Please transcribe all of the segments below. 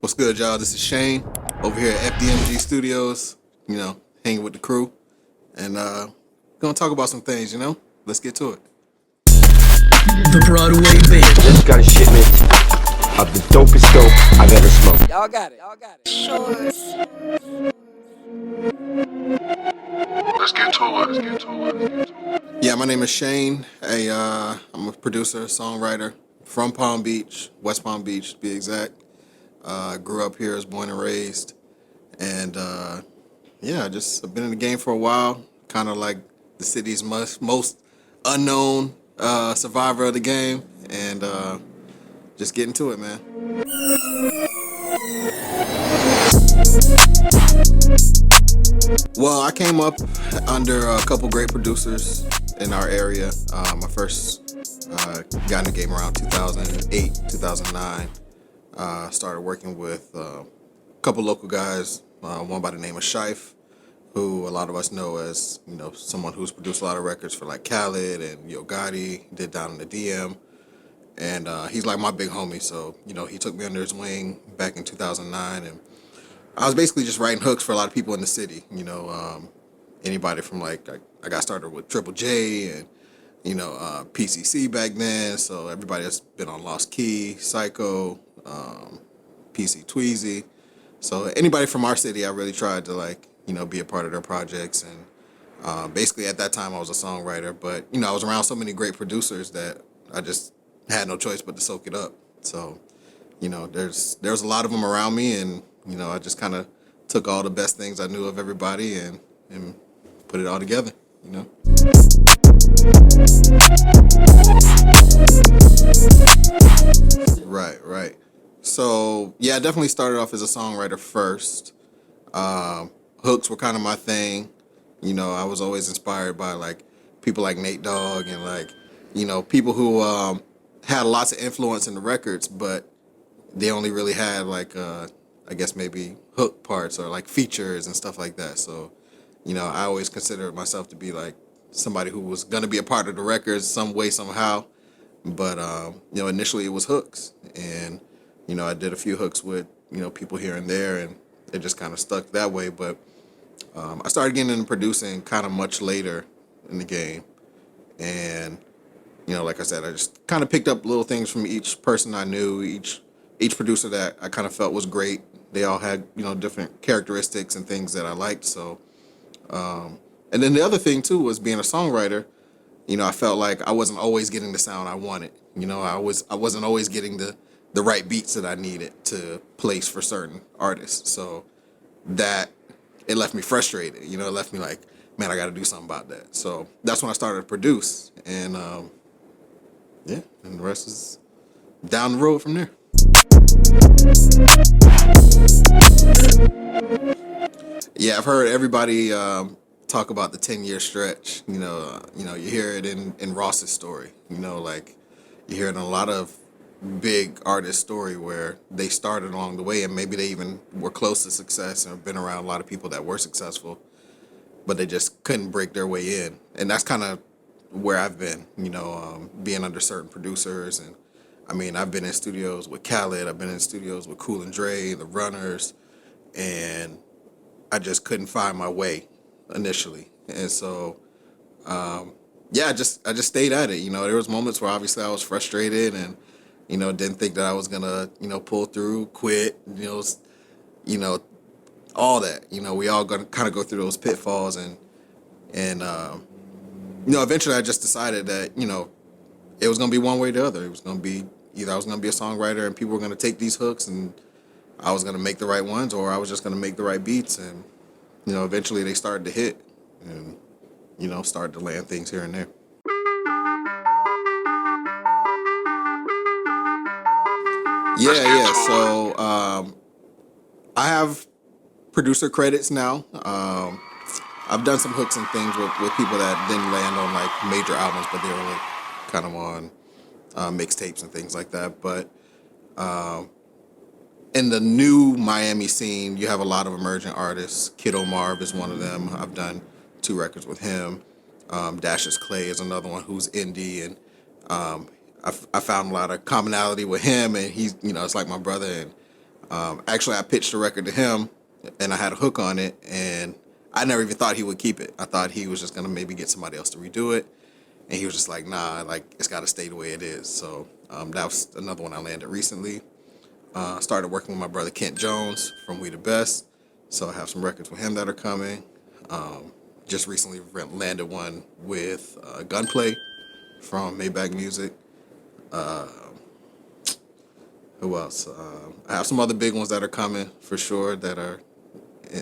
What's good, y'all? This is Shayne over here at FDMG Studios, hanging with the crew. And gonna talk about some things. Let's get to it. The Broadway Band. Just got a shipment of the dopest dope I've ever smoked. Y'all got it. Let's get to it. Let's get to it. Yeah, my name is Shayne. I'm a producer, songwriter from Palm Beach, West Palm Beach to be exact. Grew up here, was born and raised. And I've been in the game for a while, kind of like the city's most unknown survivor of the game. And just getting to it, man. Well, I came up under a couple great producers in our area. I first got in the game around 2008, 2009. Started working with a couple local guys, one by the name of Shayne, who a lot of us know as, someone who's produced a lot of records for like Khaled and Yo Gotti, did Down in the DM. And he's like my big homie, so, he took me under his wing back in 2009, and I was basically just writing hooks for a lot of people in the city, anybody from like, I got started with Triple J and, PCC back then, so everybody that's been on Lost Key, Psycho, PC Tweezy, so anybody from our city, I really tried to be a part of their projects, and basically at that time I was a songwriter, but, I was around so many great producers that I just had no choice but to soak it up, so, there's a lot of them around me, and I just kind of took all the best things I knew of everybody and put it all together, Right. So, yeah, I definitely started off as a songwriter first. Hooks were kind of my thing. I was always inspired by, people like Nate Dogg and, people who had lots of influence in the records, but they only really had, I guess maybe hook parts or features and stuff like that. So, I always considered myself to be somebody who was going to be a part of the records some way, somehow. But, initially it was hooks. And, I did a few hooks with, people here and there, and it just kind of stuck that way. But I started getting into producing kind of much later in the game. And, like I said, I just kind of picked up little things from each person I knew, each producer that I kind of felt was great. They all had, different characteristics and things that I liked. So, and then the other thing too was being a songwriter. I felt like I wasn't always getting the sound I wanted. I wasn't always getting the right beats that I needed to place for certain artists. So that it left me frustrated. It left me like, man, I got to do something about that. So that's when I started to produce, and and the rest is down the road from there. Yeah, I've heard everybody talk about the 10-year stretch. You hear it in Ross's story. You hear it in a lot of big artist story where they started along the way and maybe they even were close to success and have been around a lot of people that were successful, but they just couldn't break their way in. And that's kind of where I've been, being under certain producers. And I mean, I've been in studios with Khaled, I've been in studios with Cool and Dre, the Runners, and I just couldn't find my way initially. And so, I just stayed at it. There was moments where obviously I was frustrated and, didn't think that I was gonna, pull through, quit, all that. We all gonna kind of go through those pitfalls, and eventually I just decided that, it was gonna be one way or the other. It was gonna be either I was gonna be a songwriter and people were gonna take these hooks and I was gonna make the right ones, or I was just gonna make the right beats, and eventually they started to hit, and started to land things here and there. Yeah. So I have producer credits now. I've done some hooks and things with people that didn't land on major albums, but they were kind of on mixtapes and things like that. But in the new Miami scene, you have a lot of emerging artists. Kiddo Marv is one of them. I've done 2 records with him. Dash's Clay is another one who's indie, and I found a lot of commonality with him, and he's, it's like my brother, and Actually, I pitched the record to him, and I had a hook on it, and I never even thought he would keep it. I thought he was just gonna maybe get somebody else to redo it, and he was just like, "Nah, like it's got to stay the way it is." So that was another one I landed recently. Started working with my brother Kent Jones from We the Best, so I have some records with him that are coming. Just recently landed one with Gunplay from Maybach Music. Who else? I have some other big ones that are coming for sure that are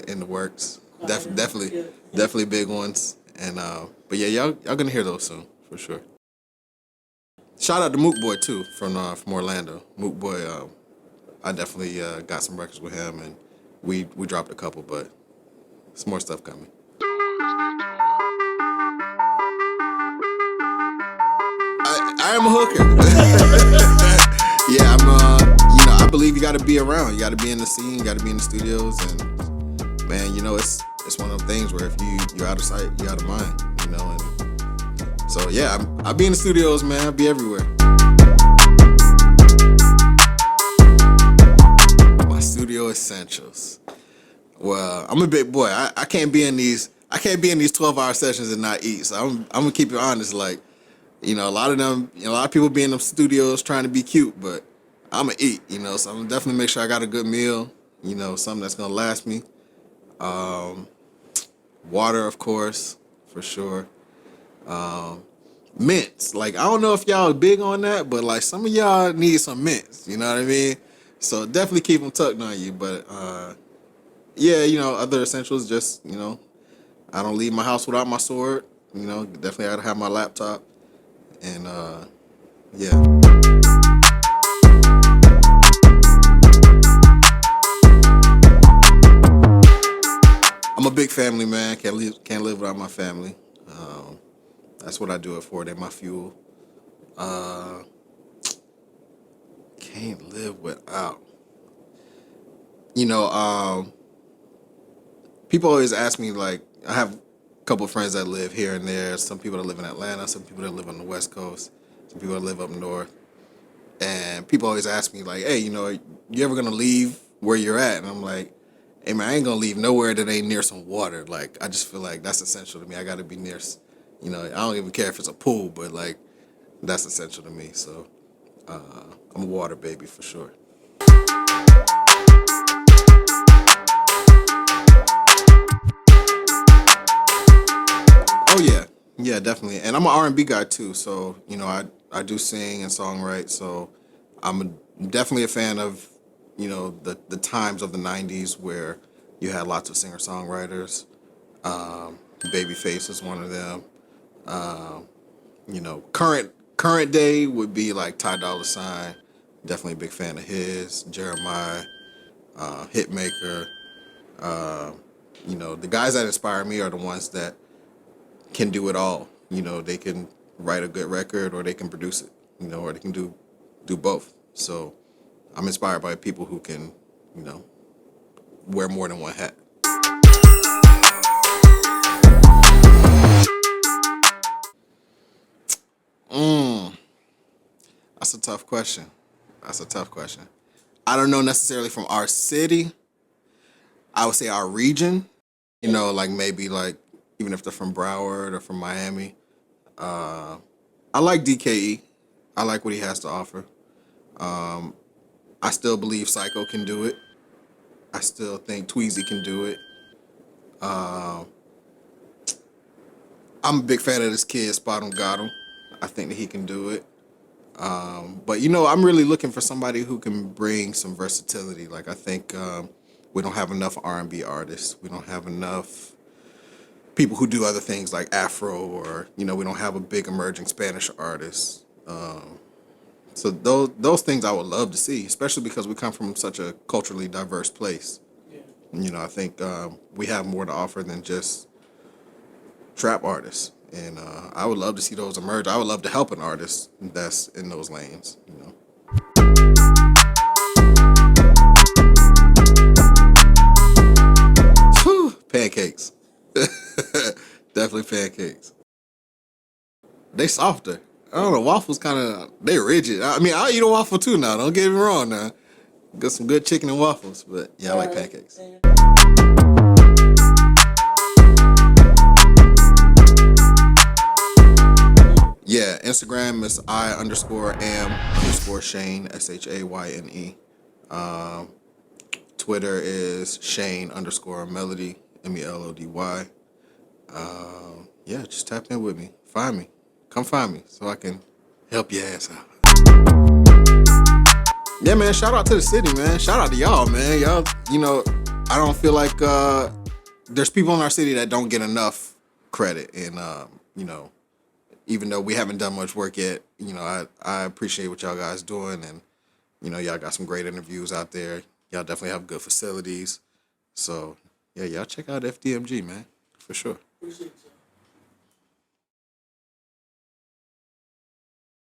in the works. Definitely big ones. And but yeah, y'all gonna hear those soon for sure. Shout out to Mook Boy too from Orlando. Mook Boy, I definitely got some records with him, and we dropped a couple, but some more stuff coming. I am a hooker. Yeah, I believe you got to be around. You got to be in the scene. You got to be in the studios, and man, it's one of those things where if you're out of sight, you're out of mind. And so yeah, I'll be in the studios, man. I'll be everywhere. My studio essentials. Well, I'm a big boy. I can't be in these 12-hour sessions and not eat. So I'm gonna keep it honest. Like, a lot of them, a lot of people be in them studios trying to be cute, but I'm gonna eat. So I'm gonna definitely make sure I got a good meal. Something that's gonna last me. Water, of course, for sure. Mints. Like, I don't know if y'all are big on that, but like some of y'all need some mints. You know what I mean? So definitely keep them tucked on you. But yeah, other essentials. Just I don't leave my house without my sword. Definitely gotta have my laptop. And yeah. I'm a big family man. Can't live without my family. That's what I do it for. They're my fuel. Can't live without. People always ask me, like, I have a couple of friends that live here and there. Some people that live in Atlanta. Some people that live on the West Coast. Some people that live up north. And people always ask me, like, hey, you ever gonna leave where you're at? And I'm like, hey man, I ain't gonna leave nowhere that ain't near some water. Like, I just feel like that's essential to me. I gotta be near, I don't even care if it's a pool, but like, that's essential to me. So, I'm a water baby for sure. Oh yeah, definitely. And I'm an R&B guy too. So, I do sing and songwrite. So, definitely a fan of, the times of the '90s where you had lots of singer-songwriters. Babyface is one of them. Current day would be like Ty Dolla $ign. Definitely a big fan of his. Jeremiah, Hitmaker. The guys that inspire me are the ones that can do it all. They can write a good record, or they can produce it. Or they can do both. So I'm inspired by people who can, wear more than one hat. That's a tough question. I don't know necessarily from our city. I would say our region. Like maybe like even if they're from Broward or from Miami. I like DKE. I like what he has to offer. I still believe Psycho can do it. I still think Tweezy can do it. I'm a big fan of this kid, Spot 'em Got 'em. I think that he can do it. But I'm really looking for somebody who can bring some versatility. Like, I think we don't have enough R&B artists. We don't have enough people who do other things like Afro, or we don't have a big emerging Spanish artist. So those things I would love to see, especially because we come from such a culturally diverse place. Yeah. I think we have more to offer than just trap artists. And I would love to see those emerge. I would love to help an artist that's in those lanes, Whew, pancakes. Definitely pancakes. They softer. I don't know, waffles they rigid. I mean, I'll eat a waffle too now, don't get me wrong now. Got some good chicken and waffles, but yeah, I like pancakes. Yeah, Instagram is I_am_Shayne, SHAYNE. Twitter is Shayne_Melody, MELODY. Yeah, just tap in with me. Find me. Come find me so I can help your ass out. Yeah, man, shout out to the city, man. Shout out to y'all, man. Y'all, I don't feel like there's people in our city that don't get enough credit. And, even though we haven't done much work yet, I appreciate what y'all guys doing. And, y'all got some great interviews out there. Y'all definitely have good facilities. So, yeah, y'all check out FDMG, man, for sure. Appreciate you.